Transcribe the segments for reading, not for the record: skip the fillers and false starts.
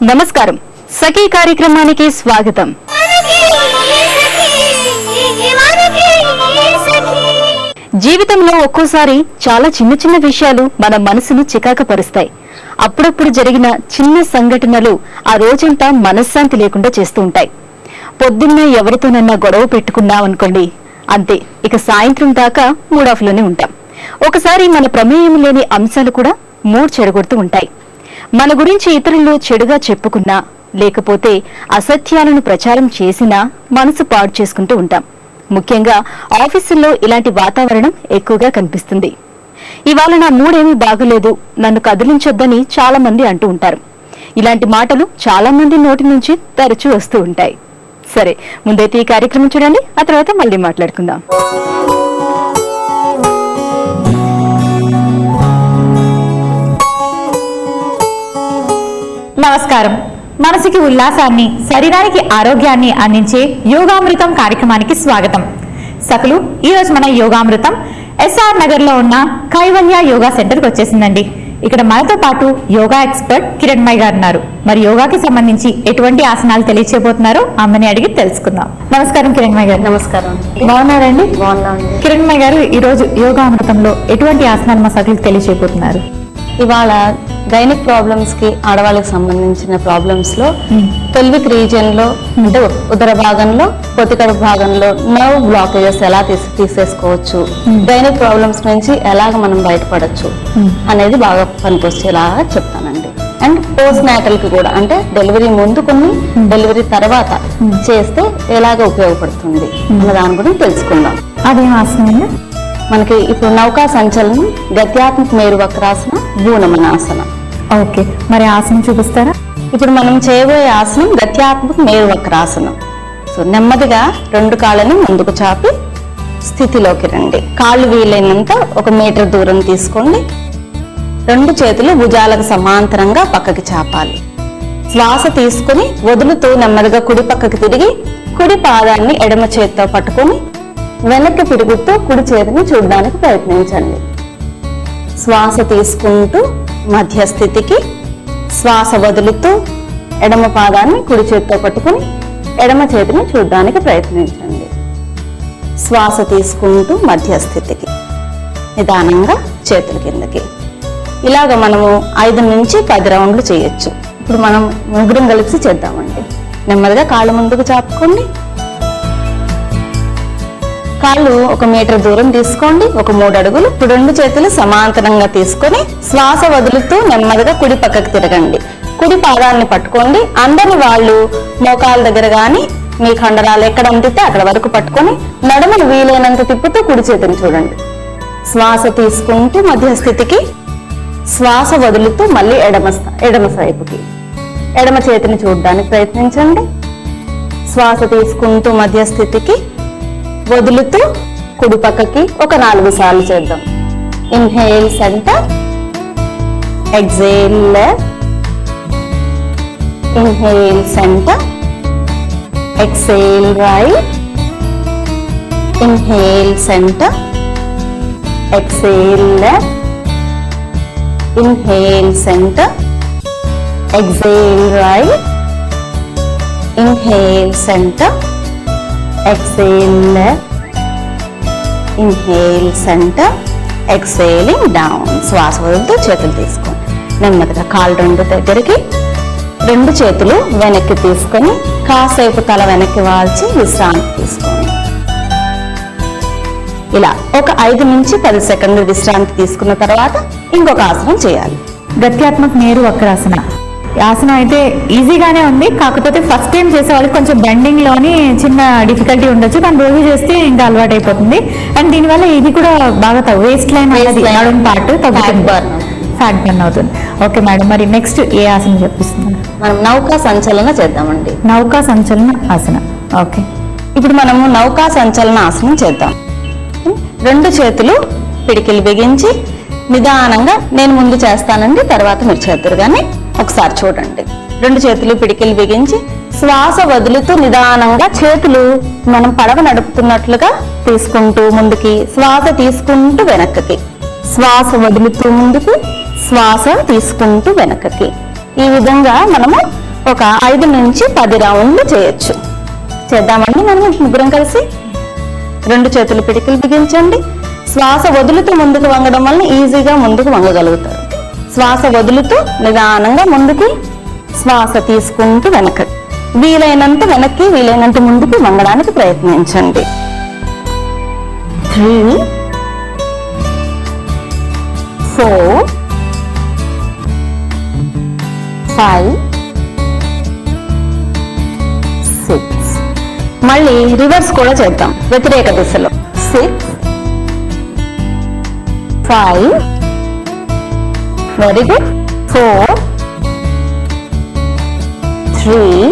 నమస్కారం సఖీ కార్యక్రమానికి స్వాగతం. జీవితంలో ఒక్కోసారి చాలా చిన్న చిన్న విషయాలు మన మనసును చికాకపరుస్తాయి. అప్పుడప్పుడు జరిగిన చిన్న సంఘటనలు ఆ రోజంతా మనశ్శాంతి లేకుండా చేస్తూ ఉంటాయి. పొద్దున్న ఎవరితోనన్నా గొడవ పెట్టుకున్నామనుకోండి, అంతే, ఇక సాయంత్రం దాకా మూడ్ ఆఫ్ లోనే ఉంటాం. ఒకసారి మన ప్రమేయం లేని అంశాలు కూడా మూడ్ చెడగొడుతూ ఉంటాయి. మన గురించి ఇతరులు చెడుగా చెప్పుకున్నా, లేకపోతే అసత్యాలను ప్రచారం చేసినా మనసు పాడు చేసుకుంటూ ఉంటాం. ముఖ్యంగా ఆఫీసుల్లో ఇలాంటి వాతావరణం ఎక్కువగా కనిపిస్తుంది. ఇవాళ నా మూడేమీ బాగలేదు, నన్ను కదిలించొద్దని చాలా మంది అంటూ ఉంటారు. ఇలాంటి మాటలు చాలా మంది నోటి నుంచి తరచూ వస్తూ ఉంటాయి. సరే, ముందైతే ఈ కార్యక్రమం చూడండి, ఆ తర్వాత మళ్ళీ మాట్లాడుకుందాం. నమస్కారం. మనసుకి ఉల్లాసాన్ని, శరీరానికి ఆరోగ్యాన్ని అందించే యోగామృతం కార్యక్రమానికి స్వాగతం. సకులు, ఈరోజు మన యోగామృతం ఎస్ఆర్ నగర్ లో ఉన్న కైవల్య యోగా సెంటర్ కి వచ్చేసిందండి. ఇక్కడ మనతో పాటు యోగా ఎక్స్పర్ట్ కిరణ్మయ్ గారు ఉన్నారు. మరి యోగాకి సంబంధించి ఎటువంటి ఆసనాలు తెలియచేయబోతున్నారో అమ్మని అడిగి తెలుసుకుందాం. నమస్కారం కిరణ్మయ్ గారు. నమస్కారం. బాగున్నారండి? బాగున్నాండి. కిరణ్మయ్ గారు, ఈ రోజు యోగామృతంలో ఎటువంటి ఆసనాలు మా సకులకు తెలియచేయబోతున్నారు? ఇవాళ గైనిక్ ప్రాబ్లమ్స్ కి, ఆడవాళ్ళకి సంబంధించిన ప్రాబ్లమ్స్ లో పెల్విక్ రీజియన్ లో, అంటే ఉదర భాగంలో, పొత్తికడుపు భాగంలో నర్వ్ బ్లాకేజెస్ ఎలా తీసేసుకోవచ్చు, గైనిక్ ప్రాబ్లమ్స్ నుంచి ఎలాగ మనం బయటపడచ్చు అనేది బాగా పనికొచ్చేలాగా చెప్తానండి. అండ్ పోస్ట్ నాటల్ కి కూడా, అంటే డెలివరీ ముందు కొన్ని, డెలివరీ తర్వాత చేస్తే ఎలాగ ఉపయోగపడుతుంది అన్న దాని గురించి తెలుసుకుందాం. అదేం ఆసనం? మనకి ఇప్పుడు నౌకా సంచలనం, గత్యాత్మక మేరు వక్రాసన, భూనమనాసన. ఓకే, మరి ఆసనం చూపిస్తారా? ఇప్పుడు మనం చేయబోయే ఆసనం గత్యాత్మక మేరు వక్రాసనం. సో నెమ్మదిగా రెండు కాళ్ళని ముందుకు చాపి స్థితిలోకి రండి. కాళ్ళు వీలైనంత 1 మీటర్ దూరం తీసుకోండి. రెండు చేతులు భుజాలకు సమాంతరంగా పక్కకి చాపాలి. శ్వాస తీసుకుని వదులుతూ నెమ్మదిగా కుడి పక్కకి తిరిగి కుడి పాదాన్ని ఎడమ చేతితో పట్టుకొని వెనక్కి తిరుగుతూ కుడి చేతిని చూడడానికి ప్రయత్నించండి. శ్వాస తీసుకుంటూ మధ్యస్థితికి, శ్వాస వదులుతూ ఎడమ పాదాన్ని కుడి చేతితో పట్టుకుని ఎడమ చేతిని చూడడానికి ప్రయత్నించండి. శ్వాస తీసుకుంటూ మధ్యస్థితికి, నిదానంగా చేతుల కిందకి. ఇలాగ మనము 5 నుంచి 10 రౌండ్లు చేయొచ్చు. ఇప్పుడు మనం ముగ్గురం కలిసి చేద్దామండి. నెమ్మదిగా కాళ్ళు ముందుకు చాపుకోండి. కాళ్ళు 1 మీటర్ దూరం తీసుకోండి, 3 అడుగులు. ఇప్పుడు రెండు చేతులు సమాంతరంగా తీసుకొని శ్వాస వదులుతూ నెమ్మదిగా కుడి పక్కకి తిరగండి. కుడి పాదాన్ని పట్టుకోండి. అందరి వాళ్ళు మోకాల దగ్గర గాని, మీ కండరాలు ఎక్కడ అందితే అక్కడ వరకు పట్టుకొని నడుమును వీలైనంత తిప్పుతూ కుడి చేతిని చూడండి. శ్వాస తీసుకుంటూ మధ్యస్థితికి, శ్వాస వదులుతూ మళ్ళీ ఎడమ వైపుకి, ఎడమ చేతిని చూడడానికి ప్రయత్నించండి. శ్వాస తీసుకుంటూ మధ్యస్థితికి, వదులుతూ కుడి పక్కకి ఒక 4 సార్లు చేద్దాం. Inhale centre, exhale left, inhale centre, exhale right, inhale centre, exhale left, inhale centre, exhale right, inhale centre, exhale left, inhale center, exhaling down. శ్వాస వదులుతూ చేతులు తీసుకోండి. నెమ్మదిగా కాళ్ళు రెండు దగ్గరికి, రెండు చేతులు వెనక్కి తీసుకొని కాసేపు తల వెనక్కి వాల్చి విశ్రాంతి తీసుకోండి. ఇలా ఒక 5 నుంచి 10 సెకండ్లు విశ్రాంతి తీసుకున్న తర్వాత ఇంకొక ఆసనం చేయాలి. గత్యాత్మక మేరు వక్రాసన ఆసనం అయితే ఈజీగానే ఉంది. కాకపోతే ఫస్ట్ టైం చేసే వాళ్ళకి కొంచెం బెండింగ్ లోని చిన్న డిఫికల్టీ ఉండొచ్చు, కానీ రోజు చేస్తే ఇంకా అలవాటు అయిపోతుంది. అండ్ దీనివల్ల ఇది కూడా బాగా వేస్ట్ లైన్ పార్ట్ తగ్గుతుంది, ఫ్యాట్ బర్న్ అవుతుంది. ఓకే మేడం, మరి నెక్స్ట్ ఏ ఆసనం చెప్పిస్తున్నారు? మనం నౌకా సంచలన చేద్దామండి. నౌకా సంచలన ఆసన. ఓకే, ఇప్పుడు మనము నౌకా సంచలన ఆసనం చేద్దాం. రెండు చేతులు పిడికిలు బిగించి నిదానంగా, నేను ముందు చేస్తానండి, తర్వాత మీరు చేద్దరు కానీ ఒకసారి చూడండి. రెండు చేతులు పిడికిలు బిగించి శ్వాస వదులుతూ నిదానంగా చేతులు మనం పడవ నడుపుతున్నట్లుగా తీసుకుంటూ ముందుకి, శ్వాస తీసుకుంటూ వెనక్కి, శ్వాస వదులుతూ ముందుకు, శ్వాస తీసుకుంటూ వెనక్కి. ఈ విధంగా మనము ఒక 5 నుంచి 10 రౌండ్లు చేయొచ్చు. చేద్దామండి మనం ముగ్గురం కలిసి. 2 చేతులు పిడికిలు బిగించండి. శ్వాస వదులుతూ ముందుకు వంగడం వల్ల ఈజీగా ముందుకు వంగగలుగుతారు. శ్వాస వదులుతూ నిదానంగా ముందుకు, శ్వాస తీసుకుంటూ వెనక్కి, వీలైనంత వెనక్కి వీలైనంత ముందుకు వంగడానికి ప్రయత్నించండి. 3 4 5 6. మళ్ళీ రివర్స్ కూడా చేద్దాం వ్యతిరేక దిశలో. 6 5 వెరీ గుడ్. 4 3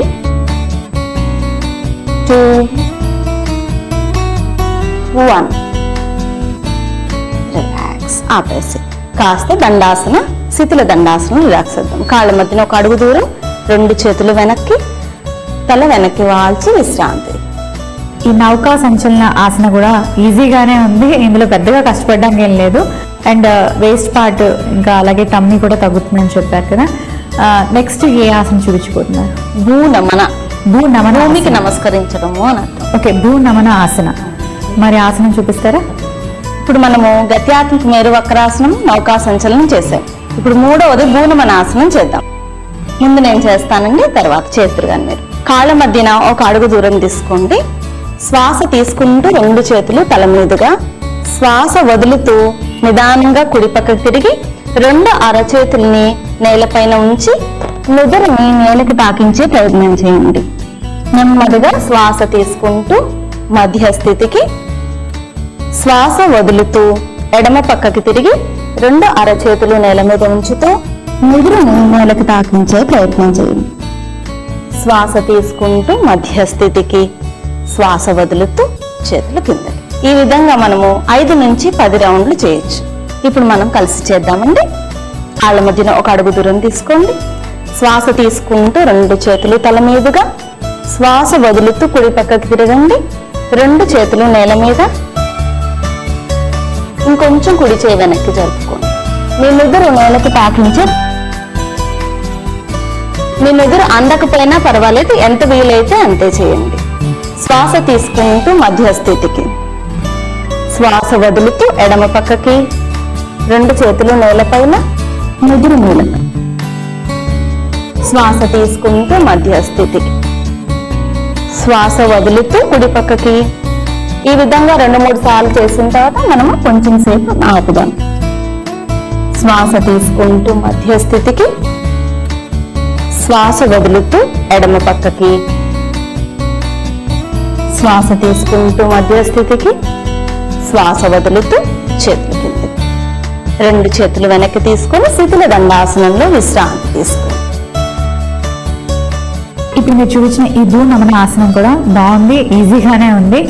2 1. రిలాక్స్. ఆపేసి కాస్త దండాసన, శిథిల దండాసనం రిలాక్స్ చేద్దాం. కాళ్ళ మధ్యన ఒక అడుగు దూరం, 2 చేతులు వెనక్కి, తల వెనక్కి వాల్చి విశ్రాంతి. ఈ నౌకా సంచలన ఆసన కూడా ఈజీగానే ఉంది, ఇందులో పెద్దగా కష్టపడడానికి ఏం లేదు. అండ్ వేస్ట్ పార్ట్ ఇంకా అలాగే టమ్మి కూడా తగ్గుతుందని చెప్పారు కదా. నెక్స్ట్ ఏ ఆసన చూపించబోతున్నారు? భూనమన. భూనమన, భూమికి నమస్కరించడము అని అర్థం. ఓకే, భూనమన ఆసన. మరి ఆసనం చూపిస్తారా? ఇప్పుడు మనము గత్యాత్మక మేరు వక్రాసనం, నౌకా సంచలనం చేసాం. ఇప్పుడు 3వది భూనమన ఆసనం చేద్దాం. ముందు నేను చేస్తానండి, తర్వాత చేతురు కానీ మీరు. కాళ్ళ మధ్యన ఒక అడుగు దూరం తీసుకోండి. శ్వాస తీసుకుంటూ 2 చేతులు తల మీదుగా, శ్వాస వదులుతూ నిదానంగా కుడి పక్కకు తిరిగి 2 అరచేతుల్ని నేలపైన ఉంచి నుదురుని నేలకు తాకించే ప్రయత్నం చేయండి. నెమ్మదిగా శ్వాస తీసుకుంటూ మధ్య స్థితికి, శ్వాస వదులుతూ ఎడమ పక్కకి తిరిగి 2 అరచేతులు నేల మీద ఉంచుతూ నుదురుని నేలకు తాకించే ప్రయత్నం చేయండి. శ్వాస తీసుకుంటూ మధ్య స్థితికి, శ్వాస వదులుతూ చేతులు కిందకి. ఈ విధంగా మనము 5 నుంచి 10 రౌండ్లు చేయొచ్చు. ఇప్పుడు మనం కలిసి చేద్దామండి. కాళ్ళ మధ్యన ఒక అడుగు దూరం తీసుకోండి. శ్వాస తీసుకుంటూ 2 చేతులు తల మీదుగా, శ్వాస వదులుతూ కుడి పక్కకి తిరగండి. 2 చేతులు నేల మీద, ఇంకొంచెం కుడి చేయి వెనక్కి జరుపుకోండి. మీ నుదురు నేలకి తాకించే, మీ నుదురు అందకపోయినా పర్వాలేదు, ఎంత వీలైతే అంతే చేయండి. శ్వాస తీసుకుంటూ మధ్య స్థితికి, శ్వాస వదులుతూ ఎడమ పక్కకి, 2 చేతులు నేలపైన, నుదురు నేలపై. శ్వాస తీసుకుంటూ మధ్య స్థితికి, శ్వాస వదులుతూ కుడి పక్కకి. ఈ విధంగా 2-3 సార్లు చేసిన తర్వాత మనము కొంచెం సేపు ఆపుదాం. శ్వాస తీసుకుంటూ మధ్య స్థితికి, శ్వాస వదులుతూ ఎడమ పక్కకి, శ్వాస తీసుకుంటూ మధ్య స్థితికి, శ్వాస వదులుతూ చేతులు కిందకి. 2 చేతులు వెనక్కి తీసుకొని శిథిల దండాసనంలో విశ్రాంతి తీసుకోండి. ఇప్పుడు మీరు చూపించిన ఈ భూనమన ఆసనం కూడా బాగుంది, ఈజీగానే ఉంది.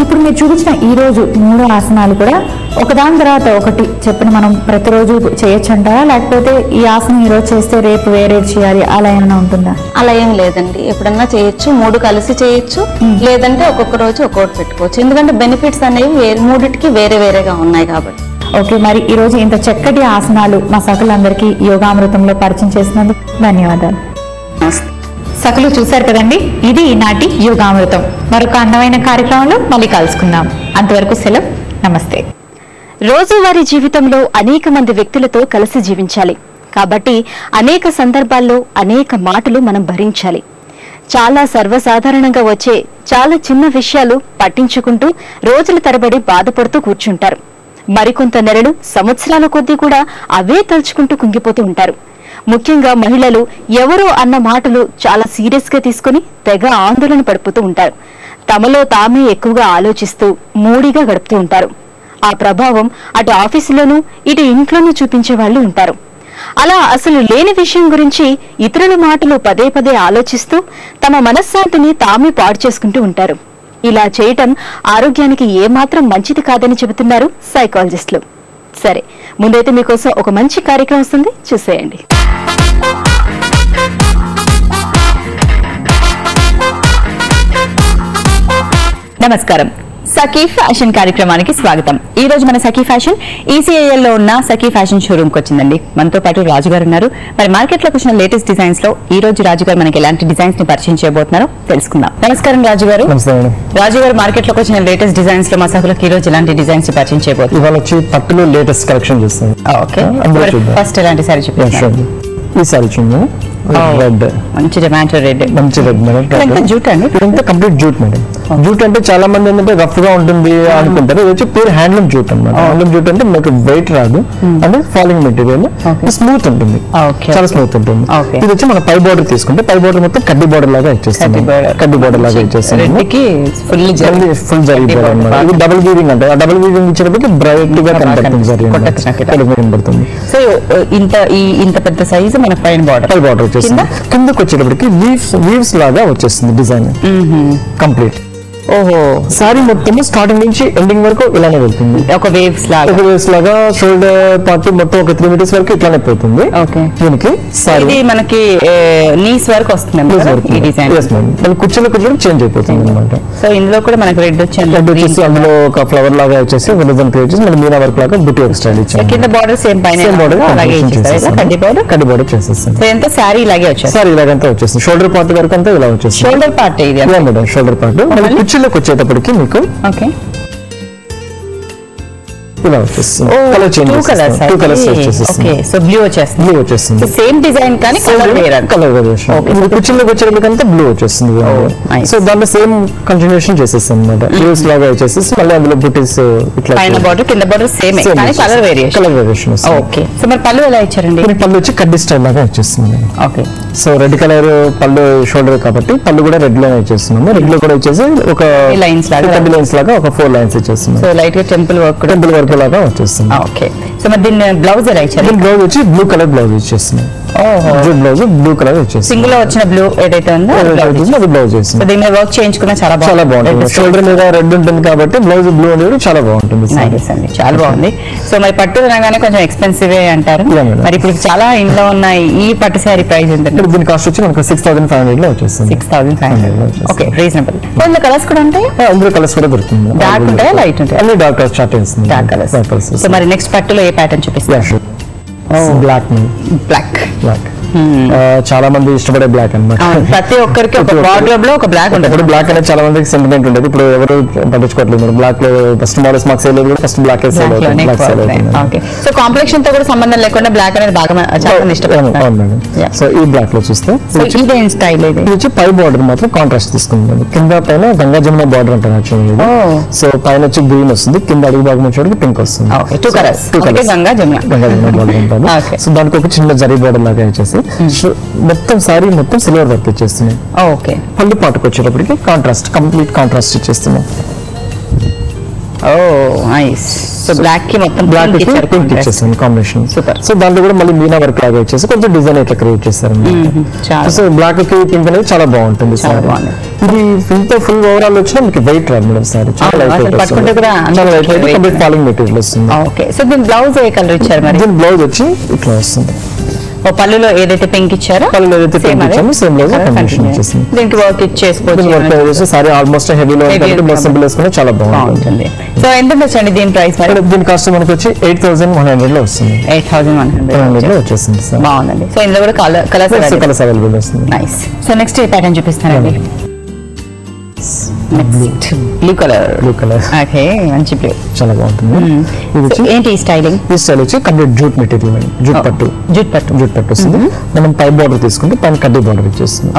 ఇప్పుడు మీరు చూపించిన ఈ రోజు 3 ఆసనాలు కూడా ఒకదాని తర్వాత ఒకటి చెప్పిన మనం ప్రతిరోజు చేయొచ్చు అంటారా, లేకపోతే ఈ ఆసనం ఈ రోజు చేస్తే రేపు వేరే చేయాలి అలా ఏమైనా ఉంటుందా? అలా ఏం లేదండి, ఎప్పుడన్నా చేయొచ్చు, 3 కలిసి చేయొచ్చు, లేదంటే ఒక్కొక్క రోజు ఒక్కొక్కటి పెట్టుకోవచ్చు. ఎందుకంటే బెనిఫిట్స్ అనేవి 3టికి వేరే వేరేగా ఉన్నాయి కాబట్టి. ఓకే, మరి ఈ రోజు ఇంత చక్కటి ఆసనాలు మా సకులందరికీ యోగామృతంలో పరిచయం చేసినందుకు ధన్యవాదాలు. నమస్తే. సకలు చూశారు కదండి, ఇది ఈనాటి యోగామృతం. మరొక అందమైన కార్యక్రమంలో మళ్ళీ కలుసుకుందాం. అంతవరకు సెలవు, నమస్తే. రోజువారీ జీవితంలో అనేక మంది వ్యక్తులతో కలిసి జీవించాలి కాబట్టి అనేక సందర్భాల్లో అనేక మాటలు మనం భరించాలి. చాలా సర్వసాధారణంగా వచ్చే చాలా చిన్న విషయాలు పట్టించుకుంటూ రోజుల తరబడి బాధపడుతూ కూర్చుంటారు. మరికొంత నెలలు సంవత్సరాల కొద్దీ కూడా అవే తలుచుకుంటూ కుంగిపోతూ ఉంటారు. ముఖ్యంగా మహిళలు ఎవరో అన్న మాటలు చాలా సీరియస్ గా తీసుకుని తెగ ఆందోళన పడిపోతూ ఉంటారు. తమలో తామే ఎక్కువగా ఆలోచిస్తూ మూడిగా గడుపుతూ ఉంటారు. ఆ ప్రభావం అటు ఆఫీసులోనూ ఇటు ఇంట్లోనూ చూపించే వాళ్ళు ఉంటారు. అలా అసలు లేని విషయం గురించి ఇతరుల మాటలు పదే పదే ఆలోచిస్తూ తమ మనశ్శాంతిని తామే పాడు చేసుకుంటూ ఉంటారు. ఇలా చేయటం ఆరోగ్యానికి ఏమాత్రం మంచిది కాదని చెబుతున్నారు సైకాలజిస్టులు. సరే, ముందైతే మీకోసం ఒక మంచి కార్యక్రమం వస్తుంది, చూసేయండి. నమస్కారం. సఖీ ఫ్యాషన్ కార్యక్రమానికి స్వాగతం. ఈ రోజు మన సఖీ ఫ్యాషన్ ఈసీఐఎల్ లో ఉన్న సఖీ ఫ్యాషన్ షోరూమ్ కి వచ్చిందండి. మనతో పాటు రాజు గారు ఉన్నారు. మరి మార్కెట్ లోకి వచ్చిన లేటెస్ట్ డిజైన్స్ లో ఈ రోజు రాజు గారు మనకి ఎలాంటి డిజైన్స్ ని పరిచయం చేయబోతున్నారో తెలుసుకుందాం. నమస్కారం రాజు గారు. రాజు గారు, మార్కెట్ లోకి వచ్చిన లేటెస్ట్ డిజైన్స్ లో మా సఖులకు ఈ రోజు ఎలాంటి డిజైన్స్ ని పరిచయం చేయబోతున్నారు? ఇవాళ వచ్చి పట్టులో లేటెస్ట్ కలెక్షన్ చూస్తాం. ఓకే, ఫస్ట్ ఎలాంటి సారీ చూపిస్తారు? ఈ సారీ చూడండి, రెడ్, మంచి టమాటో రెడ్, మంచి రెడ్ మేడం. జూట్ అండి, ఇదంతా కంప్లీట్ జూట్ మేడం. జూట్ అంటే చాలా మంది ఏంటంటే రఫ్ గా ఉంటుంది అనుకుంటారు. ఇది వచ్చి ప్యూర్ హ్యాండ్లూమ్ జూట్ అన్నమాట. హ్యాండ్లూమ్ జూట్ అంటే మీకు వెయిట్ రాదు, అంటే ఫాలింగ్ మెటీరియల్, స్మూత్ ఉంటుంది, చాలా స్మూత్ ఉంటుంది. ఇది వచ్చి మన పై బోర్డర్ తీసుకుంటే పై బోర్డర్ మొత్తం కడ్డీ బోర్డర్ లాగా ఇచ్చేస్తాం. కడ్డీ బోర్డర్ లాగా ఇచ్చేస్తాం. ఫుల్ జరీ బోర్డర్ అన్నమాట. ఇది డబుల్ వీవింగ్ అంటే ఆ డబుల్ వీవింగ్ ఇచ్చేటప్పటికి బ్రైట్ గా కనబడుతుంది, జరీ కనబడుతుంది. సో ఇంత పెద్ద సైజు మన పైన బార్డర్ వచ్చేస్తుంది. కిందకి వచ్చేటప్పటికి వీవ్స్ లాగా వచ్చేస్తుంది డిజైన్ కంప్లీట్. ఓహో, సారీ మొత్తం స్టార్టింగ్ నుంచి ఎండింగ్ వరకు ఇలానే వెళ్తుంది. ఒక వేవ్స్ లాగా షోల్డర్ పార్ట్ మొత్తం ఒక 3 మీటర్స్ వరకు ఇట్లానే పోతుంది. దీనికి ఇది మనకి నీస్ వరకు వస్తుంది ఈ డిజైన్. కుర్చీలో చేంజ్ అయిపోతుంది అనమాట. సో ఇందులో కూడా మనకి రెడ్ వచ్చేసి అందులో ఒక ఫ్లవర్ లాగా వచ్చేసి మళ్ళీ మీనా వర్క్ లాగా బుట్టి ఒక స్టైల్ ఇచ్చారు. కింద బార్డర్ సేమ్ పైన కడ్డీ బార్డర్ చేసేస్తాం. ఎంత సారీ ఇలాగే వచ్చేసి సారీ ఇలాగంతా వచ్చేస్తుంది. షోల్డర్ పార్ట్ వరకు అంతా ఇలా వచ్చేస్తుంది. షోల్డర్ పార్ట్ ఇది మేడం, షోల్డర్ పార్ట్. కుర్చీలోకి వచ్చేటప్పటికి మీకు ఇలా వచ్చేస్తుంది. కలర్ చేంజ్, టూ కలర్స్ వచ్చేస్తుంది. సో బ్లూ వచ్చేస్తుంది. సేమ్ డిజైన్ కానీ కలర్ వేరియేషన్. కుర్చీలోకి వచ్చేటప్పటికంతా బ్లూ వచ్చేస్తుంది. సో దాంట్లో సేమ్ కంటిన్యూషన్ చేసేస్తాం అనమాట. బ్లూస్ లాగా వచ్చేసి మళ్ళీ అందులో బుటీస్ ఇట్లా పైన బార్డర్ కింద బార్డర్ సేమ్ కానీ కలర్ వేరియేషన్. ఓకే, సో మరి పళ్ళు ఎలా ఇచ్చారండి? పళ్ళు వచ్చి కడ్డీ స్టైల్ లాగా వచ్చేస్తుంది. ఓకే, సో రెడ్ కలర్ పళ్ళు షోల్డర్ కాబట్టి పళ్ళు కూడా రెడ్ లోనే ఇచ్చేస్తున్నాము. రెడ్ లో కూడా వచ్చేసి ఒక లైన్స్ లాగా ఒక 4 లైన్స్ ఇచ్చేస్తున్నాం. సో లైట్ గా టెంపుల్ వర్క్ లాగా వచ్చేస్తుంది. ఓకే, సో మరి దీని బ్లౌజ్ ఎలా ఇచ్చారు? బ్లౌజ్ వచ్చి బ్లూ కలర్ బ్లౌజ్ ఇచ్చేస్తున్నాం. బ్లౌజ్ బ్లూ కలర్ వచ్చేసి సింగిల్ లో వచ్చిన బ్లూ ఏదైతే ఉందో అది బ్లౌజ్ చేస్తుంది. దీని మీద వర్క్ చేయించుకున్నా చాలా బాగుంటుంది. షోల్డర్ మీద రెడ్ ఉంటుంది కాబట్టి బ్లౌజ్ బ్లూ అనేది చాలా బాగుంటుంది. చాలా బాగుంది. సో మరి పట్టు అనగానే కొంచెం ఎక్స్పెన్సివ్ అంటారు. మరి ఇప్పుడు చాలా ఇంట్లో ఉన్నాయి. ఈ పట్టు శారీ ప్రైస్ ఎంత? దీని కాస్ట్ వచ్చి మనకు 6500 లో వచ్చేస్తుంది. 6500. Okay, reasonable. అందులో కలర్స్ కూడా ఉంటాయి. అందులో కలర్స్ కూడా దొరుకుతుంది. డార్క్ ఉంటాయా, లైట్ ఉంటాయి? అన్ని డార్క్ కలర్స్ స్టార్ట్ చేస్తుంది. Dark colours. సో మరి నెక్స్ట్ పట్టులో ఏ ప్యాటర్న్ చూపిస్తారు? బ్లాక్. చాలా మంది ఇష్టపడే బ్లాక్ అన్నమాట. ప్రతి ఒక్కరికి ఒక వార్డ్రోబ్ లో ఒక బ్లాక్ ఉంటుంది. ఇప్పుడు బ్లాక్ అనేది చాలా మందికి సెంటిమెంట్ ఉండేది. ఇప్పుడు ఎవరు పట్టించుకోవట్లేదు. బ్లాక్ లో ఫస్ట్ మోడల్స్ మాకు సేల్ కూడా ఫస్ట్ బ్లాక్ సేల్ అవుతుంది. సో కాంప్లెక్షన్ తో కూడా సంబంధం లేకుండా బ్లాక్ అనేది బాగా చాలా మంది ఇష్టపడతారు. సో ఈ బ్లాక్ లో చూస్తే ఇదేం స్టైల్? ఇది వచ్చి పై బార్డర్ మాత్రం కాంట్రాస్ట్ తీసుకుంటుంది. కింద పైన గంగా జమున బార్డర్ అంటారు యాక్చువల్లీ. సో పైన వచ్చి గ్రీన్ వస్తుంది, కింద అడుగు భాగం వచ్చేటికి పింక్ వస్తుంది. Two colours Ganga Jamuna border ఉంటుంది. సో దానికి ఒక చిన్న జరీ బార్డర్ లాగా వచ్చేసి మొత్తం సారీ మొత్తం సిల్వర్ వర్క్ ఇచ్చేస్తున్నాయి. ఓకే, పళ్ళు పాటుకు వచ్చేటప్పటికి కాంట్రాస్ట్, కంప్లీట్ కాంట్రాస్ట్ ఇచ్చేస్తున్నాయి. ఓ నైస్. సో బ్లాక్ కి మొత్తం బ్లాక్ పింక్ ఇచ్చేస్తుంది కాంబినేషన్. సూపర్. సో దాంట్లో కూడా మళ్ళీ మీనా వర్క్ లాగా వచ్చేసి కొంచెం డిజైన్ ఇట్లా క్రియేట్ చేస్తారు. సో బ్లాక్ కి పింక్ అనేది చాలా బాగుంటుంది. ఇది ఇంత ఫుల్ ఓవరాల్ వచ్చినా మీకు వెయిట్ రాదు మేడం. సారీ చాలా లైట్ కంప్లీట్ ఫాలింగ్ మెటీరియల్ వస్తుంది. ఓకే, సో దీని బ్లౌజ్ ఏ కలర్ ఇచ్చారు? మరి దీని బ్లౌజ్ వచ్చి ఇట్లా వస్తుంది. పళ్ళులో ఏదైతే పింక్ ఇచ్చారో సేమ్ బ్లౌజ్ కాంబినేషన్ వచ్చేసింది. దీనికి వర్క్ ఇచ్చేసుకోవచ్చు. సారీ ఆల్మోస్ట్ హెవీలో సింపుల్ వేసుకుని చాలా బాగుంటుంది. సో ఎంత వచ్చండి దీని ప్రైస్? దీని కాస్ట్ మనకి వచ్చి 8100 లో వస్తుంది. 8100 లో వచ్చేసింది. బాగుందండి. సో ఇందులో కూడా కలర్స్ అవైలబుల్ వస్తుంది. నైస్. సో నెక్స్ట్ ఏ ప్యాటర్న్ చూపిస్తానండి? Blue colour. ఓకే, మంచి బ్లూ, చాలా బాగుంటుంది. ఏంటి ఈ స్టైలింగ్? ఈ స్టైల్ వచ్చి కంప్లీట్ జూట్ మెటీరియల్, జూట్ పట్టు వస్తుంది. మనం పై బార్డర్ తీసుకుంటే పైన కడ్డీ బార్డర్ ఇచ్చేస్తుంది.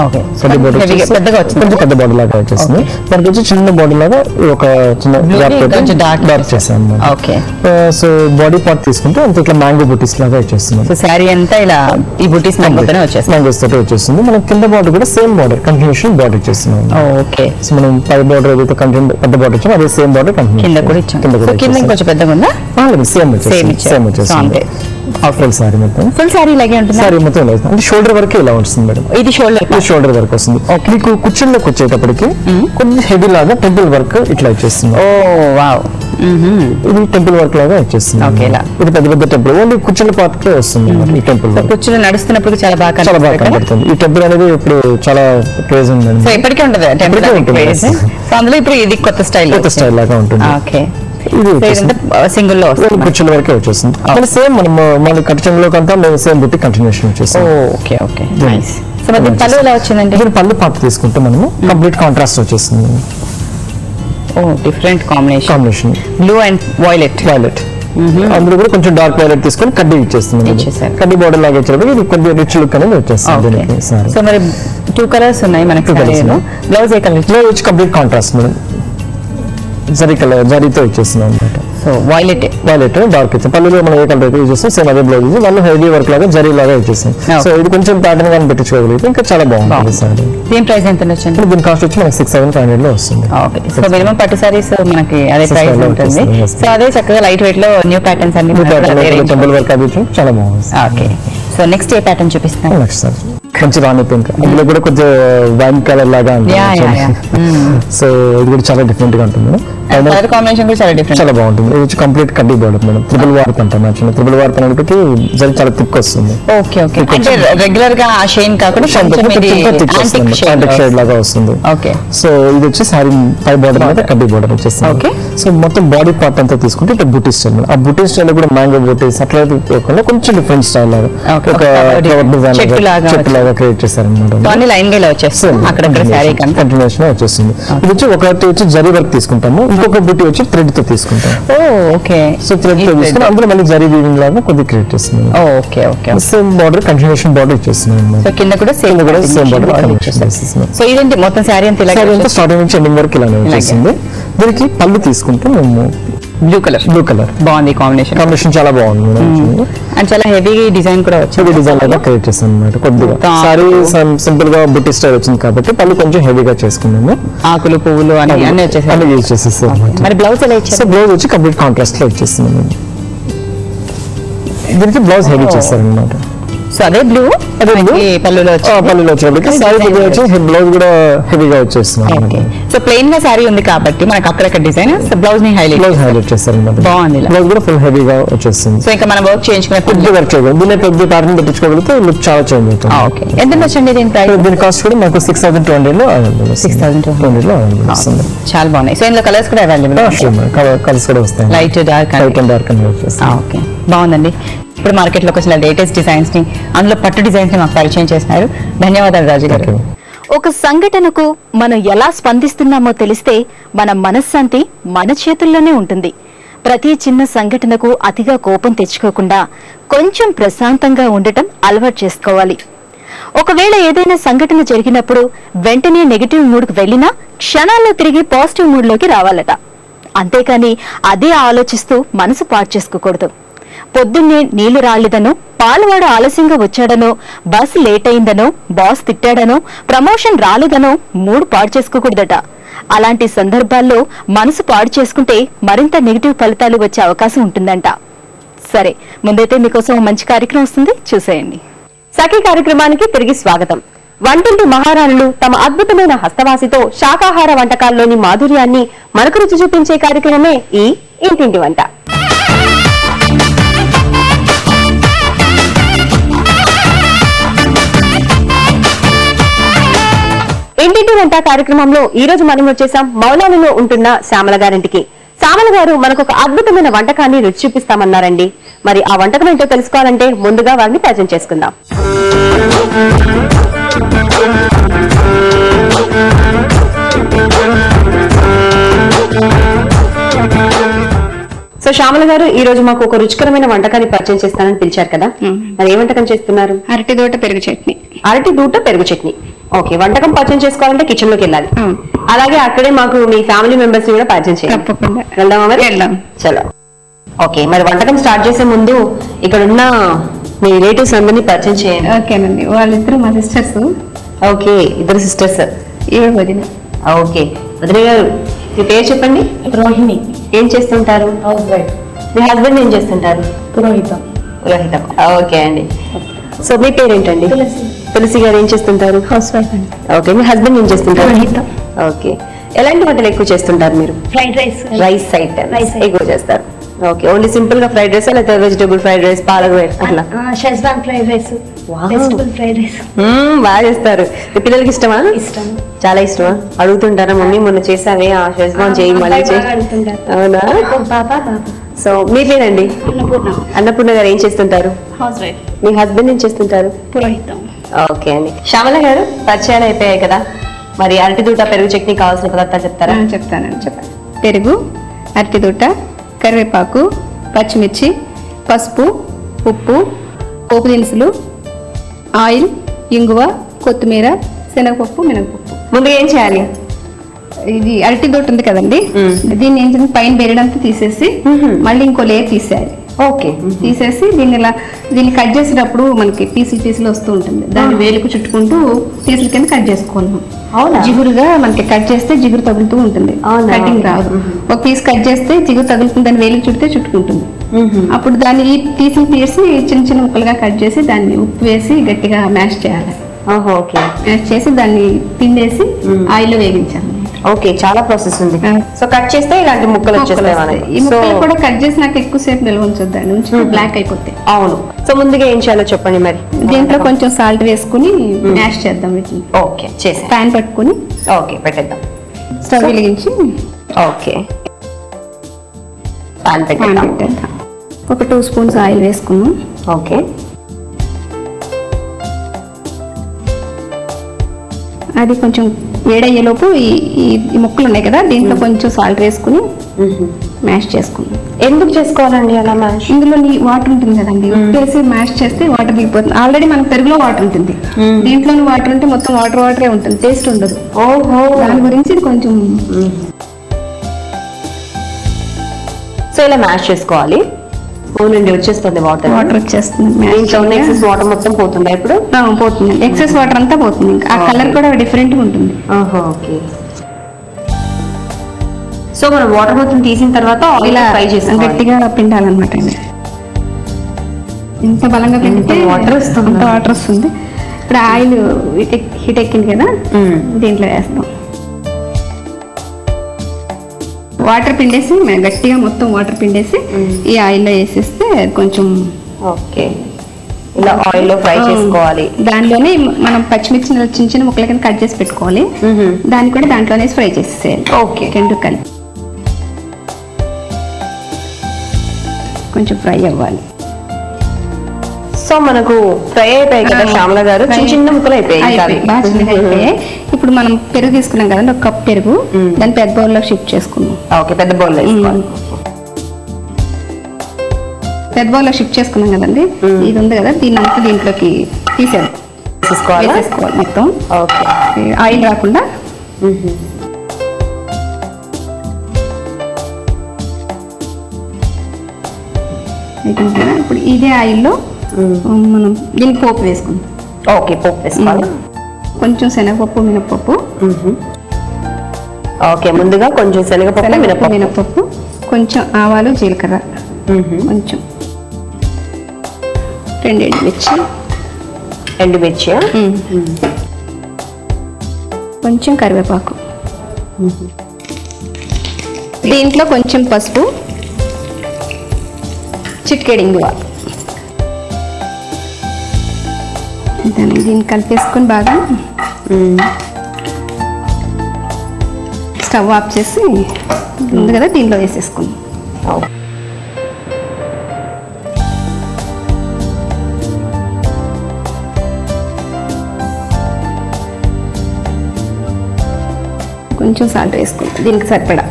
కడ్డీ బార్డర్ కొంచెం పెద్ద బార్డర్ లాగా వచ్చేస్తుంది. దానికి వచ్చి చిన్న బార్డర్ లాగా ఒక చిన్న డార్క్ చేస్తాం. సో బాడీ పార్ట్ తీసుకుంటే అంత ఇట్లా మ్యాంగో బుటీస్ లాగా వచ్చేస్తుంది. సో శారీ అంతా ఇలా ఈ బుటీస్ మ్యాంగోస్ తోటి వచ్చేస్తుంది. మనం కింద బార్డర్ కూడా సేమ్ బార్డర్ కంటిన్యూషన్ బార్డర్ ఇచ్చేస్తున్నాం. ఓకే, మనం పై బార్డర్ ఏదైతే కంటెంట్ పెద్ద బార్డర్ వచ్చామో అదే సేమ్ బార్డర్ కింద కూడా ఇచ్చాం. కింద కొంచెం పెద్దగా ఉందా? సేమ్ వచ్చేస్తుంది. ఫుల్ సారీ మొత్తం ఫుల్ సారీ ఇలాగే ఉంటుంది. సారీ మొత్తం అంటే షోల్డర్ వరకు ఇలా వస్తుంది మేడం. ఇది షోల్డర్ వరకు వస్తుంది. మీకు కుర్చీలోకి వచ్చేటప్పటికి కొంచెం హెవీ లాగా టెంపుల్ వర్క్ ఇట్లా వచ్చేస్తుంది. ఓ వావ్. ఇది టెంపుల్ వర్క్ లాగా వచ్చేస్తుంది. ఇది పెద్ద పెద్ద టెంపుల్ ఓన్లీ కూర్చున్న పార్ట్ కే వస్తుంది ఈ టెంపుల్. కూర్చుని నడుస్తున్నప్పుడు చాలా బాగా కనబడుతుంది. ఈ టెంపుల్ అనేది ఇప్పుడు చాలా క్రేజ్ ఉంది. సో ఇప్పటికే ఉంటుంది టెంపుల్. సో అందులో ఇప్పుడు ఇది కొత్త స్టైల్ లాగా ఉంటుంది. ఓకే. సింగిల్ లో కూర్చున్న వరకే వచ్చేస్తుంది. మళ్ళీ సేమ్ మనం మన కటింగ్ లో కంటే మేము సేమ్ బుట్టి కంటిన్యూషన్ వచ్చేస్తాం. Okay okay nice. సో మరి పళ్ళు ఎలా వచ్చిందండి? దీని పళ్ళు పార్ట్ తీసుకుంటే మనము కంప్లీట్ కాంట్రాస్ట్ వచ్చేస్తుంది. Different combination blue and violet. అందులో కూడా కొంచెం డార్క్ వైలెట్ తీసుకొని కడ్డీ ఇచ్చేస్తుంది. కడ్డీ బోర్డర్ లాగా వచ్చేటప్పుడు ఇది కొంచెం రిచ్ లుక్ అనేది వచ్చేస్తుంది. సో మరి 2 కలర్స్ ఉన్నాయి మనకి. బ్లౌజ్ ఏ కలర్? బ్లౌజ్ వచ్చి complete contrast madam. Zari colour జరీతో వచ్చేస్తుంది అనమాట. సో వైలెట్ డార్క్ ఇచ్చాం. పళ్ళులో మనం ఏ కలర్ అయితే యూజ్ చేస్తాం సేమ్ అదే బ్లౌజ్ వాళ్ళు హెవీ వర్క్ లాగా జరీ లాగా ఇచ్చేస్తాం. సో ఇది కొంచెం ప్యాటర్న్ గా పెట్టించుకోగలిగితే ఇంకా చాలా బాగుంటుంది సారీ. దీని ప్రైస్ ఎంత వచ్చింది? దీని కాస్ట్ వచ్చి మనకి 6,500 లో వస్తుంది. సో మినిమం పట్టు సారీస్ మనకి అదే ప్రైస్ ఉంటుంది. సో అదే చక్కగా లైట్ వెయిట్ లో న్యూ ప్యాటర్న్స్ అన్ని టెంపుల్ వర్క్ అది చాలా బాగుంది. ఓకే. సో నెక్స్ట్ ఏ ప్యాటర్న్ చూపిస్తాను? నెక్స్ట్ సార్ మంచి రాణి పింక్. అందులో కూడా కొంచెం వైన్ కలర్ లాగా ఉంటుంది. సో ఇది కూడా చాలా డిఫరెంట్ గా ఉంటుంది. కలర్ కాంబినేషన్ కూడా చాలా డిఫరెంట్, చాలా బాగుంటుంది. ఇది వచ్చి కంప్లీట్ కడ్డీ బోర్డర్ మేడం. ట్రిపుల్ వార్ప్ అంటాం. ట్రిపుల్ వార్ప్ అనేటికి చాలా థిక్ వస్తుంది. Okay okay. అంటే రెగ్యులర్ గా ఆ షైన్ కాకుండా యాంటిక్ షేడ్ లాగా వస్తుంది. ఓకే. సో ఇది వచ్చి సారీ పై బోర్డర్ మీద కడ్డీ బోర్డర్ వచ్చేస్తుంది. ఓకే. సో మొత్తం బాడీ పార్ట్ అంతా తీసుకుంటే ఇట్లా బూటీ స్టైల్. ఆ బూటీ స్టైల్ కూడా మ్యాంగో బూటీస్ అట్లా కొంచెం డిఫరెంట్ స్టైల్ లాగా ఒక డిజైన్ చెట్టు లాగా క్రియేట్ చేశారన్నమాట. లైన్ గా వచ్చేస్తుంది. అక్కడ సారీ కంటిన్యూషన్ వచ్చేస్తుంది. ఇది వచ్చి ఒకటి వచ్చి జరీ వర్క్ తీసుకుంటాము, ఇంకొక బూటీ వచ్చి థ్రెడ్ తో తీసుకుంటాం. ఓకే. సో థ్రెడ్ తో తీసుకుని అందులో మళ్ళీ జరీ వీవింగ్ లాగా కొద్దిగా క్రియేట్ చేస్తుంది. Okay okay. Same border continuation border ఇచ్చేస్తుంది. సో కింద కూడా సేమ్ బార్డర్ ఇచ్చేస్తుంది. సో ఇదేంటి మొత్తం సారీ అంతా ఇలా స్టార్టింగ్ నుంచి ఎండింగ్ వరకు ఇలానే వచ్చేస్తుంది. దీనికి పళ్ళు తీసుకుంటే మేము బ్లూ కలర్ బాగుంది. కాంబినేషన్ చాలా బాగుంది. అండ్ చాలా హెవీ డిజైన్ కూడా వచ్చింది. డిజైన్ లాగా క్రియేట్ చేస్తాం అన్నమాట. కొద్దిగా సారీ సింపుల్ గా బుట్టి స్టైల్ వచ్చింది కాబట్టి పళ్ళు కొంచెం హెవీగా చేసుకున్నాము. ఆకులు పువ్వులు అన్ని వచ్చేసాయి. యూజ్ చేసేస్తాం. మరి బ్లౌజ్ ఎలా ఇచ్చారు? బ్లౌజ్ వచ్చి కంప్లీట్ కాంట్రాస్ట్ లో ఇచ్చేస్తున్నాం. దీనికి బ్లౌజ్ హెవీ చేస్తారనమాట. సో అదే బ్లూ పళ్ళులో వచ్చేటప్పటికి సారీ వచ్చి బ్లౌజ్ కూడా హెవీగా వచ్చేస్తుంది. సో ప్లెయిన్ గా సారీ ఉంది కాబట్టి మనకు అక్కడక్కడ డిజైన్ బ్లౌజ్ ని హైలైట్ చేస్తారన్నమాట. బాగుంది. బ్లౌజ్ కూడా ఫుల్ హెవీగా వచ్చేస్తుంది. సో ఇంకా మనం వర్క్ చేయించుకునే వర్క్ చేయగలం. దీని పెద్ద ప్యాటర్న్ పెట్టించుకోగలిగితే లుక్ చాలా చేంజ్ అవుతుంది. ఓకే. ఎంత వచ్చండి దీని ప్రైస్? దీని కాస్ట్ కూడా మనకు 6,200 లో అవైలబుల్ వస్తుంది. చాలా బాగున్నాయి. సో ఇందులో కలర్స్ కూడా అవైలబుల్. కలర్స్ కూడా వస్తాయి. లైట్ డార్క్ ఓకే బాగుందండి. ఇప్పుడు మార్కెట్ లోకి వచ్చిన లేటెస్ట్ డిజైన్స్ ని అందులో పట్టు డిజైన్స్ ని మాకు పరిచయం చేస్తున్నారు. ధన్యవాదాలు రాజు గారు. ఒక సంఘటనకు మనం ఎలా స్పందిస్తున్నామో తెలిస్తే మన మనశ్శాంతి మన చేతుల్లోనే ఉంటుంది. ప్రతి చిన్న సంఘటనకు అతిగా కోపం తెచ్చుకోకుండా కొంచెం ప్రశాంతంగా ఉండటం అలవాటు చేసుకోవాలి. ఒకవేళ ఏదైనా సంఘటన జరిగినప్పుడు వెంటనే నెగిటివ్ మూడ్కు వెళ్ళినా క్షణాల్లో తిరిగి పాజిటివ్ మూడ్లోకి రావాలట. అంతేకాని అదే ఆలోచిస్తూ మనసు పాడు చేసుకోకూడదు. పొద్దున్నే నీళ్లు రాలేదనో, పాలవాడు ఆలస్యంగా వచ్చాడనో, బస్ లేట్ అయిందనో, బాస్ తిట్టాడనో, ప్రమోషన్ రాలేదనో మూడు పాడు చేసుకోకూడదట. అలాంటి సందర్భాల్లో మనసు పాడు చేసుకుంటే మరింత నెగిటివ్ ఫలితాలు వచ్చే అవకాశం ఉంటుందంట. సరే, ముందైతే మీకోసం మంచి కార్యక్రమం వస్తుంది, చూసేయండి. సఖీ కార్యక్రమానికి తిరిగి స్వాగతం. వంటింటి మహారాణులు తమ అద్భుతమైన హస్తవాసితో శాకాహార వంటకాల్లోని మాధుర్యాన్ని మనకు రుచి చూపించే కార్యక్రమమే ఈ ఇంటింటి వంట. ఇంటింటి వంట కార్యక్రమంలో ఈ రోజు మనం వచ్చేసాం మౌలాలిలో ఉంటున్న శ్యామల గారింటికి. శ్యామల గారు మనకు ఒక అద్భుతమైన వంటకాన్ని రుచి చూపిస్తామన్నారండి. మరి ఆ వంటకం ఏంటో తెలుసుకోవాలంటే ముందుగా వారిని పరిచయం చేసుకుందాం. సో శ్యామల గారు ఈ రోజు మాకు ఒక రుచికరమైన వంటకాన్ని పరిచయం చేస్తానని పిలిచారు కదా, మరి ఏ వంటకం చేస్తున్నారు? అరటి దూట పెరుగు చట్నీ. అరటి దూట పెరుగు చట్నీ. ఓకే, వంటకం పరిచయం చేసుకోవాలంటే కిచెన్ లోకి వెళ్ళాలి. అలాగే అక్కడే మాకు మీ ఫ్యామిలీ మెంబర్స్ కూడా పరిచయం చేయాలి. తప్పకుండా వెళ్దామా మరి? వెళ్దాం. చలో. ఓకే, మరి వంటకం స్టార్ట్ చేసే ముందు ఇక్కడ ఉన్న మీ రిలేటివ్స్ అందరినీ పరిచయం చేయండి. ఓకేనండి, వాళ్ళిద్దరు మా సిస్టర్స్. ఓకే, ఇద్దరు సిస్టర్స్. ఈవిడ వదిన. ఓకే, వదిన గారు మీ పేరు చెప్పండి. రోహిణి. ఏం చేస్తుంటారు? House wife. మీ హస్బెండ్ ఏం చేస్తుంటారు? పురోహితం. పురోహితం. ఓకే అండి. సో మీ పేరేంటండి? తులసి గారు ఏం చేస్తుంటారు? హౌస్ వైఫ్ అండి. ఓకే, మీ హస్బెండ్ ఏం చేస్తుంటారు? పురోహితం. ఓకే, ఎలాంటి వంటలు ఎక్కువ చేస్తుంటారు మీరు? Fried rice, rice items Rice ఎక్కువ చేస్తారు. ఓకే, ఓన్లీ సింపుల్ గా ఫ్రైడ్ రైస్ లేదా vegetable fried rice, palak rice అట్లా? Schezwan fried rice, vegetable fried rice బాగా చేస్తారు. మీ పిల్లలకి ఇష్టమా? ఇష్టం. చాలా ఇష్టమా? అడుగుతుంటారా మమ్మీ మొన్న చేసావే ఆ షెజ్వాన్ చేయి మళ్ళీ చేయి? అడుగుతుంటారు. అవునా? బాబా సో మీరేనండి అన్నపూర్ణ అన్నపూర్ణ గారు ఏం చేస్తుంటారు? హౌస్ వైఫ్, మీ హస్బెండ్ ఏం చేస్తుంటారు? పురోహితం. ఓకే అండి. శ్యామల గారు పరిచయాలు అయిపోయాయి కదా, మరి అరటి దూట పెరుగు చట్నీ కావాల్సిన పదార్థాలు చెప్తారా? చెప్తానండి. చెప్పండి. పెరుగు, అరటిదూట, కరివేపాకు, పచ్చిమిర్చి, పసుపు, ఉప్పు, పోపు దినుసులు, ఆయిల్, ఇంగువ, కొత్తిమీర, శనగపప్పు, మినపప్పు. ముందుగా ఏం చేయాలి? ఇది అరటిదూట ఉంది కదండి, దీన్ని ఏం చేయాలి, పైన బెరడంతా తీసేసి మళ్ళీ ఇంకో లేయర్ తీసేయాలి. ఓకే, తీసేసి దీన్ని కట్ చేసేటప్పుడు మనకి పీసులు వస్తూ ఉంటుంది, దాన్ని వేలుకు చుట్టుకుంటూ పీసుల కింద కట్ చేసుకోవాలి. అవునా? జిగురుగా మనకి కట్ చేస్తే జిగురు తగులుతూ ఉంటుంది, అవునా? కటింగ్ రాదు. ఒక పీస్ కట్ చేస్తే జిగురు తగులుతుంది, దాన్ని వేలుకు చుట్టితే చుట్టుకుంటుంది. అప్పుడు దాన్ని ఈ పీసులు తీసి చిన్న చిన్న ముక్కలుగా కట్ చేసి దాన్ని ఉప్పు వేసి గట్టిగా మ్యాష్ చేయాలి. ఓకే, మ్యాష్ చేసి దాన్ని పిండేసి ఆయిల్లో వేగించాలి. ఓకే, చాలా ప్రాసెస్ ఉంది. సో కట్ చేస్తే ఇలాంటి ముక్కలు వచ్చేస్తాయి మనకి. ఈ ముక్కలు కూడా కట్ చేసినాక ఎక్కువసేపు నిల్వ ఉంచొద్దండి, ఉంచితే బ్లాక్ అయిపోతాయి. అవును. సో ముందుగా ఏం చేయాలో చెప్పండి మరి. దీంట్లో కొంచెం సాల్ట్ వేసుకుని మ్యాష్ చేద్దాం వీటిని. ఓకే, చేసా. ప్యాన్ పెట్టుకుని ఓకే, పెట్టేద్దాం. స్టవ్ వెలిగించి ఓకే, పాన్ ప్యాన్ పెట్టేద్దాం. పెట్టేద్దాం. ఒక 2 స్పూన్స్ ఆయిల్ వేసుకున్నాం. ఓకే, అది కొంచెం వేడయ్యేలోపు ఈ ముక్కలు ఉన్నాయి కదా, దీంట్లో కొంచెం సాల్ట్ వేసుకుని మ్యాష్ చేసుకున్నాం. ఎందుకు చేసుకోవాలండి అలా మ్యాష్? ఇందులో వాటర్ ఉంటుంది కదండి, ఉప్పు వేసి మ్యాష్ చేస్తే వాటర్ దిగిపోతుంది. ఆల్రెడీ మన పెరుగులో వాటర్ ఉంటుంది, దీంట్లో వాటర్ ఉంటే మొత్తం వాటరే ఉంటుంది, టేస్ట్ ఉండదు. ఓహో, దాని గురించి ఇది కొంచెం సో ఇలా మ్యాష్ చేసుకోవాలి. అవునండి, వచ్చేస్తుంది వాటర్. వాటర్ వచ్చేస్తుంది. దీంట్లో ఉన్న ఎక్సెస్ వాటర్ మొత్తం పోతుందా ఇప్పుడు? పోతుంది, ఎక్సెస్ వాటర్ అంతా పోతుంది. ఇంకా ఆ కలర్ కూడా డిఫరెంట్ గా ఉంటుంది. ఓకే, సో మనం వాటర్ మొత్తం తీసిన తర్వాత ఇలా ఫ్రై చేసి గట్టిగా పిండాలన్నమాట. ఎంత బలంగా పిండితే వాటర్ వస్తుంది. అంత వాటర్ వస్తుంది. ఇప్పుడు ఆయిల్ హీట్ ఎక్కింది కదా, దీంట్లో వేస్తాం. వాటర్ పిండేసి గట్టిగా మొత్తం వాటర్ పిండేసి ఈ ఆయిల్లో వేసేస్తే కొంచెం ఓకే, ఇలా ఆయిల్ లో ఫ్రై చేసుకోవాలి. దానిలోనే మనం పచ్చిమిర్చి చిన్న చిన్న ముక్కల కింద కట్ చేసి పెట్టుకోవాలి, దాన్ని కూడా దాంట్లోనే ఫ్రై చేసేయాలి. ఓకే, రెండు కలిపి కొంచెం ఫ్రై అవ్వాలి. సో మనకు ఫ్రై అయిపోయాయి కదా శ్యామల గారు, చిన్న చిన్న ముక్కలు అయిపోయాయి, బాగా చిన్నగా అయిపోయాయి. ఇప్పుడు మనం పెరుగు తీసుకున్నాం కదండి, ఒక కప్ పెరుగు, దాన్ని పెద్ద బౌల్లో షిఫ్ట్ చేసుకున్నాం. ఓకే, పెద్ద బౌల్ వేసుకోవాలి. పెద్ద బౌల్లో షిఫ్ట్ చేసుకున్నాం కదండి, ఇది ఉంది కదా, దీన్ని అంతా దీంట్లోకి వేసేసుకోవాలి మొత్తం. ఓకే, ఆయిల్ రాకుండా. అయిపోయింది కదా, ఇప్పుడు ఇదే ఆయిల్లో మనం దీనికి పోపు వేసుకుందాం. ఓకే, పోపు వేసుకోవాలి. కొంచెం శనగపప్పు, మినపప్పు. ఓకే, ముందుగా కొంచెం శనగపప్పు, మినపప్పు, కొంచెం ఆవాలు, జీలకర్ర, కొంచెం 2 ఎండుమిర్చి, కొంచెం కరివేపాకు, దీంట్లో కొంచెం పసుపు, చిటికెడు ఇంగువ. దీన్ని కలిపేసుకొని బాగా స్టవ్ ఆఫ్ చేసి ఉంది కదా, దీంట్లో వేసేసుకుందాం. కొంచెం సాల్ట్ వేసుకుందాం దీనికి సరిపడా.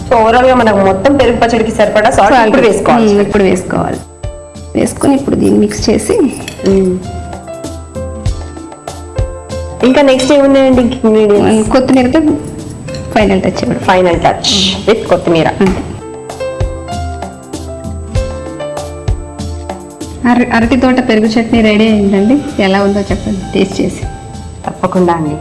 సో ఓవరాల్ గా మనకు మొత్తం పెరుగు పచ్చడికి సరిపడా సాల్ట్ ఇప్పుడు వేసుకోవాలి. ఇప్పుడు వేసుకోవాలి. వేసుకొని ఇప్పుడు దీన్ని మిక్స్ చేసి ఇంకా నెక్స్ట్ ఏమున్నాయండి ఇంగ్రీడియంట్స్? కొత్తిమీరతో final touch. Final touch with కొత్తిమీర. అరటి తోట పెరుగు చట్నీ రెడీ అయిందండి. ఎలా ఉందో చెప్పండి టేస్ట్ చేసి. తప్పకుండా అండి.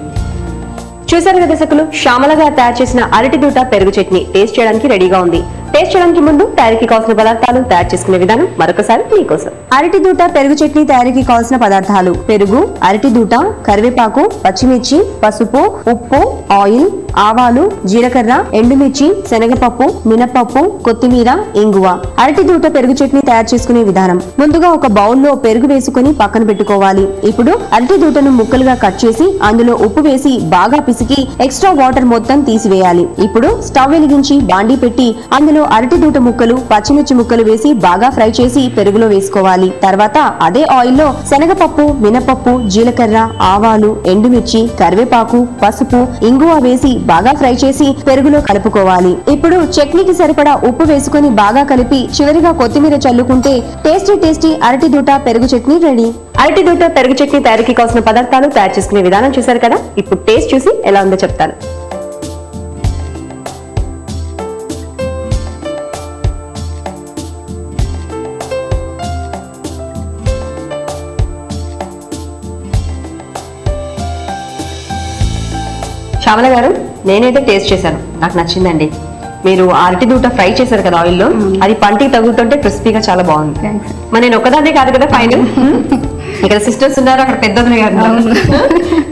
చూసారు కదా దర్శకులు, శ్యామల గారు తయారు చేసిన అరటి దూట పెరుగు చట్నీ టేస్ట్ చేయడానికి రెడీగా ఉంది. టేస్ట్ చేయడానికి ముందు తయారీకి కావాల్సిన పదార్థాలు, తయారు చేసుకునే విధానం మరొకసారి మీకోసం. అరటి దూట పెరుగు చట్నీ తయారీకి కావాల్సిన పదార్థాలు: పెరుగు, అరటి దూట, కరివేపాకు, పచ్చిమిర్చి, పసుపు, ఉప్పు, ఆయిల్, ఆవాలు, జీలకర్ర, ఎండుమిర్చి, శనగపప్పు, మినపప్పు, కొత్తిమీర, ఇంగువ. అరటి దూట పెరుగు చట్నీ తయారు చేసుకునే విధానం. ముందుగా ఒక బౌల్లో పెరుగు వేసుకుని పక్కన పెట్టుకోవాలి. ఇప్పుడు అరటి దూటను ముక్కలుగా కట్ చేసి అందులో ఉప్పు వేసి బాగా పిసికి ఎక్స్ట్రా వాటర్ మొత్తం తీసివేయాలి. ఇప్పుడు స్టవ్ వెలిగించి బాండీ పెట్టి అందులో అరటి దూట ముక్కలు, పచ్చిమిర్చి ముక్కలు వేసి బాగా ఫ్రై చేసి పెరుగులో వేసుకోవాలి. తర్వాత అదే ఆయిల్లో శనగపప్పు, మినపప్పు, జీలకర్ర, ఆవాలు, ఎండుమిర్చి, కరివేపాకు, పసుపు, ఇంగువ వేసి బాగా ఫ్రై చేసి పెరుగులో కలుపుకోవాలి. ఇప్పుడు చట్నీకి సరిపడా ఉప్పు వేసుకుని బాగా కలిపి చివరిగా కొత్తిమీర చల్లుకుంటే టేస్టీ అరటి దూట పెరుగు చట్నీ రెడీ. అరటి దూట పెరుగు చట్నీ తయారీకి కావాల్సిన పదార్థాలు, తయారు చేసుకునే విధానం చూసారు కదా. ఇప్పుడు టేస్ట్ చూసి ఎలా ఉందో చెప్తాను. శ్యామల గారు, నేనైతే టేస్ట్ చేశాను, నాకు నచ్చిందండి. మీరు అరటి దూట ఫ్రై చేశారు కదా ఆయిల్లో, అది పంటికి తగులుతుంటే క్రిస్పీగా చాలా బాగుంది. మరి నేను ఒకదానే కాదు కదా ఫైనల్, ఇక్కడ సిస్టర్స్ ఉన్నారు, అక్కడ పెద్దది గారు.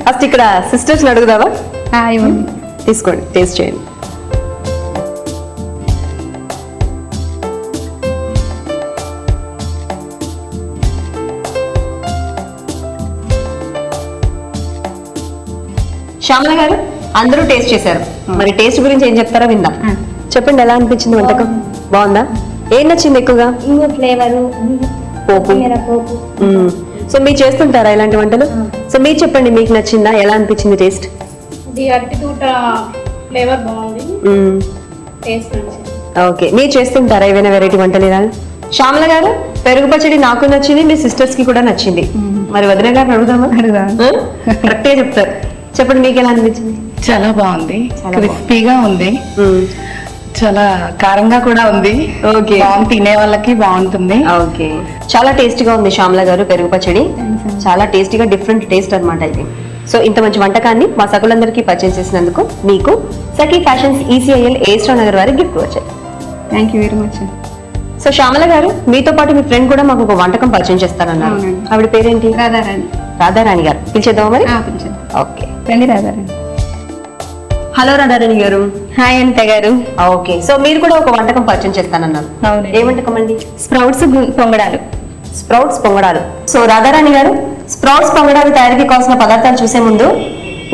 ఫస్ట్ ఇక్కడ సిస్టర్స్ అడుగుదావా? తీసుకోండి, టేస్ట్ చేయండి. శ్యామల గారు, అందరూ టేస్ట్ చేశారు, మరి టేస్ట్ గురించి ఏం చెప్తారో విందాం. చెప్పండి, ఎలా అనిపించింది వంటకం? బాగుందా? ఏం నచ్చింది ఎక్కువగా? ఫ్లేవరు, పోపు. సో మీరు చేస్తుంటారా ఇలాంటి వంటలు? సో మీరు చెప్పండి, మీకు నచ్చిందా? ఎలా అనిపించింది టేస్ట్? అరటి దూట ఫ్లేవర్ బాగుంది, టేస్ట్ నచ్చింది. ఓకే, మీరు చేస్తుంటారా ఏవైనా వెరైటీ వంటలు ఇలా? శ్యామల గారు, పెరుగు పచ్చడి నాకు నచ్చింది, మీ సిస్టర్స్ కి కూడా నచ్చింది. మరి వదిన గారిని అడుగుదామా? కరెక్ట్గా చెప్తారు. చెప్పండి, మీకు ఎలా అనిపించింది? చాలా బాగుంది, క్రిస్పీగా ఉంది, చాలా కారంగా కూడా ఉంది. ఓకే, తినే వాళ్ళకి బాగుంటుంది. ఓకే, చాలా టేస్టీగా ఉంది శ్యామల గారు పెరుగు పచ్చడి. చాలా టేస్టీగా, డిఫరెంట్ టేస్ట్ అనమాట ఇది. సో ఇంత మంచి వంటకాన్ని మా సకులందరికీ పరిచయం చేసినందుకు మీకు సఖీ ఫ్యాషన్స్ ECIL ఏస్ట్రా నగర్ వారి గిఫ్ట్ వచ్చారు. Thank you very much. So Shyamala గారు, మీతో పాటు మీ ఫ్రెండ్ కూడా మాకు ఒక వంటకం పరిచయం చేస్తానన్నారు. ఆవిడ పేరేంటి? రాధారాణి. రాధారాణి గారు, పిలిచేద్దామా మరి? ఓకే, రండి రాధారాణి. హలో రాధారాణి గారు. హాయ్ అనిత గారు. ఓకే, సో మీరు కూడా ఒక వంటకం పరిచయం చేస్తానన్నారు. ఏ వంటకం అండి? స్ప్రౌట్స్ పొంగడాలు. స్ప్రౌట్స్ పొంగడాలు. సో రాధారాణి గారు, స్ప్రౌట్స్ పొంగడాలు తయారీకి కావాల్సిన పదార్థాలు చూసే ముందు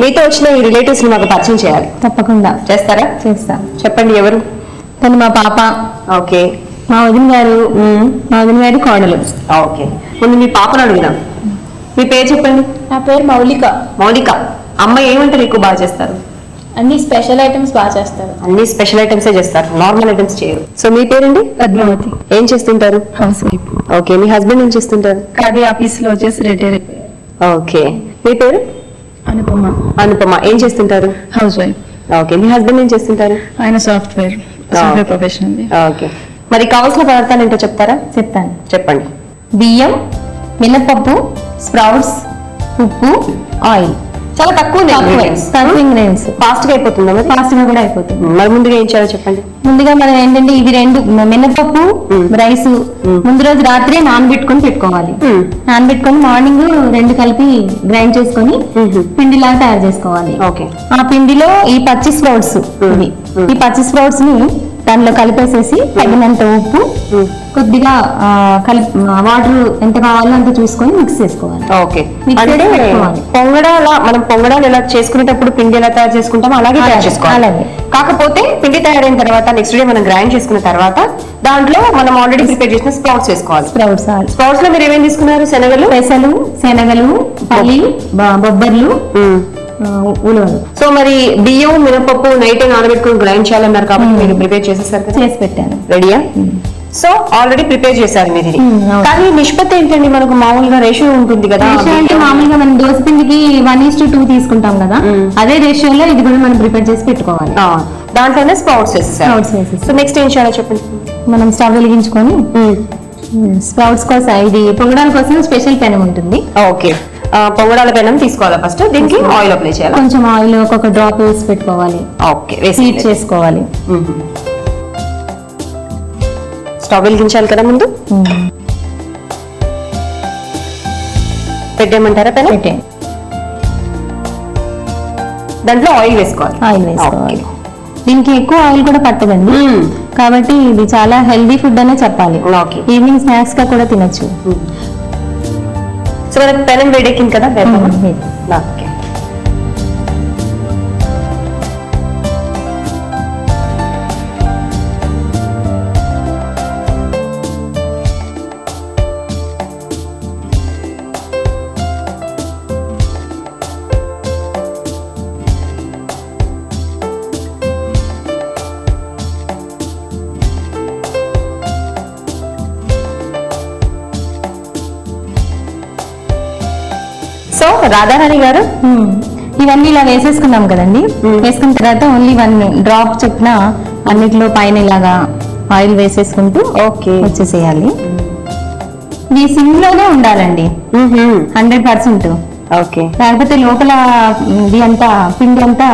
మీతో వచ్చిన ఈ రిలేటివ్స్ ని మాకు పరిచయం చేయాలి. తప్పకుండా చేస్తారా? చేస్తా. చెప్పండి, ఎవరు? తను మా పాప. ఓకే, మా వదిన గారు. మా వదిన గారి కోడలు. ఓకే, ముందు మీ పాపను అడుగుదాం. మీ పేరు చెప్పండి. నా పేరు మౌలిక. మౌలిక, అమ్మ ఏ వంటలు ఎక్కువ బాగా చేస్తారు? అన్ని స్పెషల్ ఐటమ్స్ బాగా చేస్తారు. అన్ని స్పెషల్ ఐటమ్స్ చేస్తారు, నార్మల్ ఐటమ్స్ చేయరు. సో మీ పేరండి? పద్మావతి. ఏం చేస్తుంటారు? House wife. ఓకే, మీ హస్బెండ్ ఏం చేస్తుంటారు? ఖాదీ ఆఫీస్ లో వచ్చేసి రిటైర్. ఓకే, మీ పేరు? అనుపమ. అనుపమ, ఏం చేస్తుంటారు? House wife. ఓకే, మీ హస్బెండ్ ఏం చేస్తుంటారు? ఆయన సాఫ్ట్వేర్ ప్రొఫెషనల్. ఓకే, మరి కావాల్సిన పదార్థాలు ఏంటో చెప్తారా? చెప్తాను, చెప్పండి. బియ్యం, మినపప్పు, స్ప్రౌట్స్, ఉప్పు, ఆయిల్. చాలా తక్కువ ఇంగ్రీడియంట్స్. ఫాస్ట్ గా అయిపోతుందా? మరి ఫాస్ట్ గా కూడా అయిపోతుంది. మరి ముందుగా ఏం చేయాలో చెప్పండి. ముందుగా మనం ఏంటంటే ఇవి రెండు మినపప్పు, రైస్ ముందు రోజు రాత్రి నానబెట్టుకొని పెట్టుకోవాలి. నానబెట్టుకొని మార్నింగ్ రెండు కలిపి గ్రైండ్ చేసుకొని పిండిలాగా తయారు చేసుకోవాలి. ఓకే, ఆ పిండిలో ఈ పచ్చి స్ప్రౌట్స్, ఈ పచ్చి స్ప్రౌట్స్ ని దానిలో కలిపేసేసి తగినంత ఉప్పు, కొద్దిగా వాటర్ ఎంత కావాలో అంత చూసుకొని మిక్స్ చేసుకోవాలి. ఓకే, అంటే పొంగడాల మనం పొంగడాలు ఎలా చేసుకునేటప్పుడు పిండి ఎలా తయారు చేసుకుంటామో అలాగే తయారు చేసుకోవాలి. అలాగే, కాకపోతే పిండి తయారైన తర్వాత నెక్స్ట్ డే మనం గ్రైండ్ చేసుకున్న తర్వాత దాంట్లో మనం ఆల్రెడీ ప్రిపేర్ చేసిన స్ప్రౌట్స్ వేసుకోవాలి. స్ప్రౌట్స్ లో మీరు ఏమేమి తీసుకున్నారు? శనగలు, పెసలు, శనగలు, పల్లి, బొబ్బర్లు, ఉలవలు. సో మరి బియ్యం, మినపప్పు నైట్ నానబెట్టుకుని గ్రైండ్ చేయాలన్నారు కాబట్టి మీరు ప్రిపేర్ చేసేసారు కదా? చేసి పెట్టాను. రెడీయా? సో ఆల్రెడీ ప్రిపేర్ చేశారు మీరు ఇది. కానీ నిష్పత్తి ఏంటండి? మనకు మామూలుగా రేషియో ఉంటుంది కదా. అంటే మామూలుగా మనం దోశ పిండికి 1:2 తీసుకుంటాం కదా, అదే రేషియోలో ఇది కూడా మనం ప్రిపేర్ చేసి పెట్టుకోవాలి. దాంట్లోనే స్ప్రౌట్స్ వేసేసారు. సో నెక్స్ట్ ఏం చేయాలో చెప్పండి. మనం స్టవ్ వెలిగించుకొని స్ప్రౌట్స్ కోసం, ఇది పొంగడాల కోసం స్పెషల్ పెనం ఉంటుంది. ఓకే, పొంగడాల పెనం తీసుకోవాలి. ఫస్ట్ దీనికి ఆయిల్ అప్లై చేయాలి. కొంచెం ఆయిల్ ఒక డ్రాప్ వేసి పెట్టుకోవాలి. ఓకే, హీట్ చేసుకోవాలి. స్టవ్ వెలిగించాలి కదా ముందు. పెట్టేయమంటారా పెనం? దాంట్లో ఆయిల్ వేసుకోవాలి. ఆయిల్ వేసుకోవాలి. దీనికి ఎక్కువ ఆయిల్ కూడా పట్టదండి, కాబట్టి ఇది చాలా హెల్దీ ఫుడ్ అనే చెప్పాలి. ఈవినింగ్ స్నాక్స్ గా కూడా తినొచ్చు. సో మనకి పెనం వేడెక్కింది కదా, ఓకే. సో రాధారాణి గారు ఇవన్నీ ఇలా వేసేసుకున్నాం కదండి. వేసుకున్న తర్వాత ఓన్లీ 1 డ్రాప్ చొప్పున అన్నిటిలో పైన ఇలాగా ఆయిల్ వేసేసుకుంటూ వచ్చేసేయాలి. ఇది సిమ్ లోనే ఉండాలండి 100%. ఓకే. లేకపోతే లోపల ఇది అంతా పిండి అంతా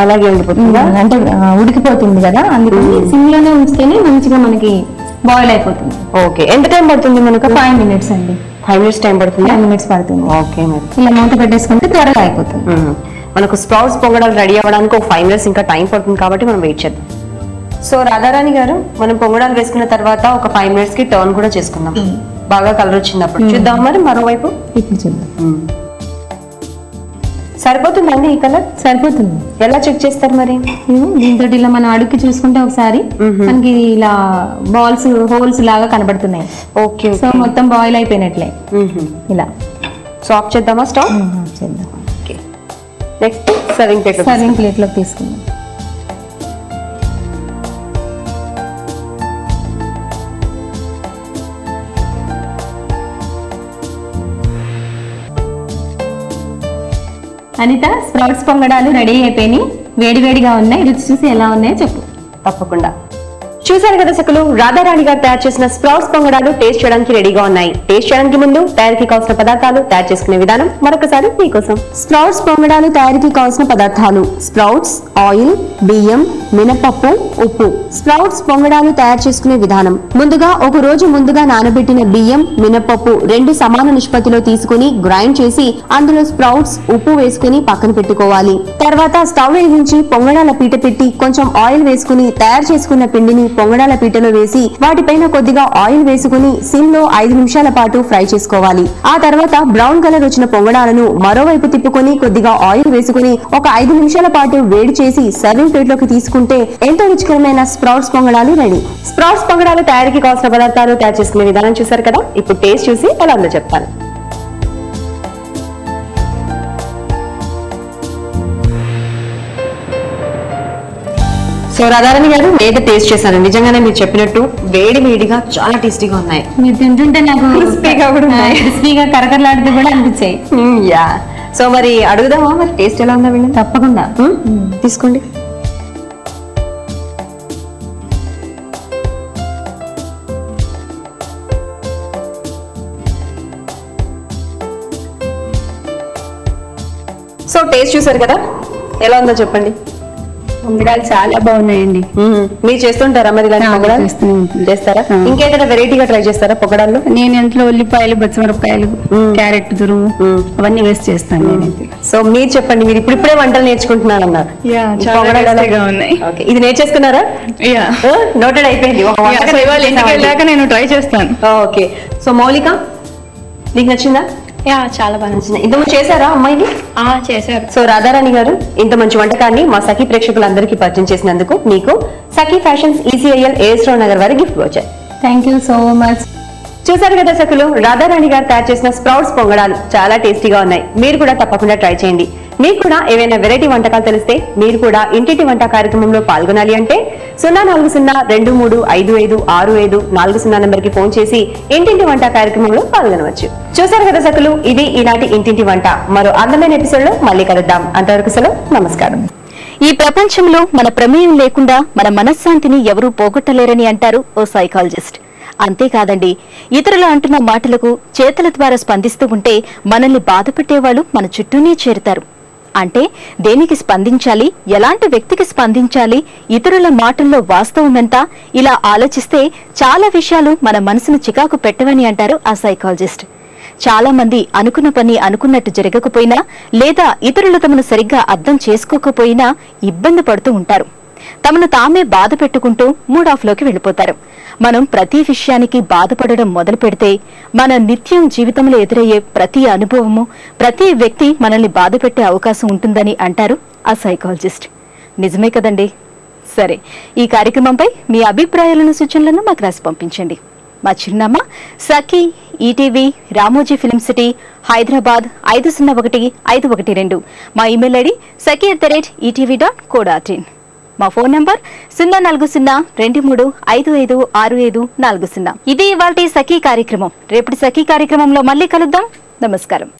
అలాగే ఉండిపోతుంది, అంటే ఉడికిపోతుంది కదా. అందుకని సిమ్ లోనే ఉంచితేనే మంచిగా మనకి బాయిల్ అయిపోతుంది. ఓకే. ఎంత టైం పడుతుంది మనకు? 5 minutes అండి. 5 minutes టైం పడుతుంది. 5 minutes పడుతుంది. ఓకే. ఇలా మూత పెట్టేసుకుంటే త్వరగా అయిపోతుంది. మనకు స్ప్రౌట్స్ పొంగడాలు రెడీ అవ్వడానికి ఒక 5 minutes ఇంకా టైం పడుతుంది కాబట్టి మనం వెయిట్ చేద్దాం. సో రాధారాణి గారు, మనం పొంగడాలు వేసుకున్న తర్వాత ఒక 5 minutes కి టర్న్ కూడా చేసుకుందాం. బాగా కలర్ వచ్చింది అప్పుడు చూద్దాం. మరి మరోవైపు ఇప్పుడు చూద్దాం. సరిపోతుందండి ఈ కలర్? సరిపోతుంది. ఎలా చెక్ చేస్తారు మరి? దీంతో ఇలా మనం అడుక్కి చూసుకుంటే ఒకసారి మనకి ఇలా బాల్స్ హోల్స్ లాగా కనబడుతున్నాయి. ఓకే. సో మొత్తం బాయిల్ అయిపోయినట్లే. ఇలా సో ఆఫ్ చేద్దామా స్టవ్? చేద్దాం. ఓకే. నెక్స్ట్ సర్వింగ్ ప్లేట్ లోకి తీసుకుందాం. అనిత, స్ప్రౌట్స్ పొంగడాలు రెడీ అయిపోయినాయి. వేడివేడిగా ఉన్నాయి. రుచి చూసి ఎలా ఉన్నాయో చెప్పు. తప్పకుండా. చూసారు కదా సకులు, రాధారాణి గారు తయారు చేసిన స్ప్రౌట్స్ పొంగడాలు టేస్ట్ చేయడానికి రెడీగా ఉన్నాయి. టేస్ట్ చేయడానికి ముందు తయారీకి కావాల్సిన పదార్థాలు, తయారు చేసుకునే విధానం మరొకసారి మీకోసం. స్ప్రౌట్స్ పొంగడాలు తయారీకి కావాల్సిన పదార్థాలు: స్ప్రౌట్స్, ఆయిల్, బియ్యం, మినపప్పు, ఉప్పు. స్ప్రౌట్స్ పొంగడాలు తయారు చేసుకునే విధానం: ముందుగా ఒక రోజు ముందుగా నానబెట్టిన బియ్యం, మినపప్పు 2 సమాన నిష్పత్తిలో తీసుకుని గ్రైండ్ చేసి అందులో స్ప్రౌట్స్, ఉప్పు వేసుకుని పక్కన పెట్టుకోవాలి. తర్వాత స్టవ్ వెలిగించి పొంగడాల పీట పెట్టి కొంచెం ఆయిల్ వేసుకుని తయారు చేసుకున్న పిండిని పొంగడాల పీటలో వేసి వాటిపైన కొద్దిగా ఆయిల్ వేసుకుని సిమ్ లో 5 నిమిషాల పాటు ఫ్రై చేసుకోవాలి. ఆ తర్వాత బ్రౌన్ కలర్ వచ్చిన పొంగడాలను మరోవైపు తిప్పుకొని కొద్దిగా ఆయిల్ వేసుకుని ఒక 5 నిమిషాల పాటు వేడి చేసి సర్వింగ్ ప్లేట్ లోకి తీసుకుంటే ఎంతో రుచికరమైన స్ప్రౌట్స్ పొంగడాలు రెడీ. స్ప్రౌట్స్ పొంగడాలు తయారీకి కావాల్సిన పదార్థాలు, తయారు చేసుకునే విధానం చూసారు కదా. ఇప్పుడు టేస్ట్ చూసి ఎలా ఉందో చెప్తాను. సో రాధారాణి గారు, నేను టేస్ట్ చేశాను. నిజంగానే మీరు చెప్పినట్టు వేడి వేడిగా చాలా టేస్టీగా ఉన్నాయి. మీరు తింటుంటే నాకు క్రిస్పీగా కూడా ఉన్నాయి. క్రిస్పీగా కరకరలాడుతూ కూడా అనిపించాయి. యా. సో మరి అడుగుదామా, మరి టేస్ట్ ఎలా ఉందా? వీళ్ళు తప్పకుండా తీసుకోండి. సో టేస్ట్ చూసారు కదా, ఎలా ఉందో చెప్పండి. పొంగడాలు చాలా బాగున్నాయండి. మీరు చేస్తుంటారా మరి ఇలాంటి పొంగడాలు? చేస్తారా? ఇంకేదైనా వెరైటీగా ట్రై చేస్తారా పొంగడాల్లో? నేను ఇంట్లో ఉల్లిపాయలు, పచ్చిమిరపకాయలు, క్యారెట్ తురుము అవన్నీ వేస్ట్ చేస్తాను నేనైతే. సో మీరు చెప్పండి, మీరు ఇప్పుడిప్పుడే వంటలు నేర్చుకుంటున్నారు అన్నారు. ఇది నేర్చేసుకున్నారా? నోటెడ్ అయిపోయింది. ఇంటికి వెళ్ళాక నేను ట్రై చేస్తాను. ఓకే. సో మౌలిక, నీకు నచ్చిందా? చాలా బాగా నచ్చింది. ఇంతకు చేశారా అమ్మాయిని? చేశారు. సో రాధారాణి గారు, ఇంత మంచి వంటకాన్ని మా సఖీ ప్రేక్షకులందరికీ పరిచయం చేసినందుకు మీకు సఖీ ఫ్యాషన్స్ ECIL AS రావు నగర్ వారి గిఫ్ట్ వచ్చాయి. Thank you so much. చూసారు కదా సఖులు, రాధారాణి గారు తయారు చేసిన స్ప్రౌట్స్ పొంగడాలు చాలా టేస్టీగా ఉన్నాయి. మీరు కూడా తప్పకుండా ట్రై చేయండి. మీకు కూడా ఏవైనా వెరైటీ వంటకాలు తెలిస్తే మీరు కూడా ఇంటింటి వంట కార్యక్రమంలో పాల్గొనాలి అంటే 040-2355-6540 నెంబర్కి ఫోన్ చేసి ఇంటింటి వంట కార్యక్రమంలో పాల్గొనవచ్చు. చూసారు కదా సఖులు, ఇది ఈనాటి ఇంటింటి వంట. మరో అందమైన ఎపిసోడ్ లో మళ్ళీ కలుద్దాం. అంతవరకు సెలవు, నమస్కారం. ఈ ప్రపంచంలో మన ప్రమేయం లేకుండా మన మనశ్శాంతిని ఎవరూ పోగొట్టలేరని అంటారు ఓ సైకాలజిస్ట్. అంతేకాదండి, ఇతరులు అంటున్న మాటలకు చేతల ద్వారా స్పందిస్తూ ఉంటే మనల్ని బాధపెట్టేవాళ్ళు మన చుట్టూనే చేరుతారు. అంటే దేనికి స్పందించాలి, ఎలాంటి వ్యక్తికి స్పందించాలి, ఇతరుల మాటల్లో వాస్తవం ఎంత, ఇలా ఆలోచిస్తే చాలా విషయాలు మన మనసును చికాకు పెట్టవని అంటారు ఆ సైకాలజిస్ట్. చాలా మంది అనుకున్న పని అనుకున్నట్టు జరగకపోయినా లేదా ఇతరులు తమను సరిగ్గా అర్థం చేసుకోకపోయినా ఇబ్బంది పడుతూ ఉంటారు. తమను తామే బాధ పెట్టుకుంటూ మూడ్ ఆఫ్ లోకి వెళ్లిపోతారు. మనం ప్రతి విషయానికి బాధపడడం మొదలు పెడితే మన నిత్యం జీవితంలో ఎదురయ్యే ప్రతి అనుభవము, ప్రతి వ్యక్తి మనల్ని బాధ పెట్టే అవకాశం ఉంటుందని అంటారు ఆ సైకాలజిస్ట్. నిజమే కదండి? సరే, ఈ కార్యక్రమంపై మీ అభిప్రాయాలను, సూచనలను మాకు రాసి పంపించండి. మా చిరునామా Sakhi, ETV, Ramoji film city, Hyderabad 501512. మా ఇమెయిల్ ఐడి saki@etv.co.in. మా ఫోన్ నంబర్ 04023556540. ఇది ఇవాల్టి సఖీ కార్యక్రమం. రేపటి సఖీ కార్యక్రమంలో మళ్ళీ కలుద్దాం. నమస్కారం.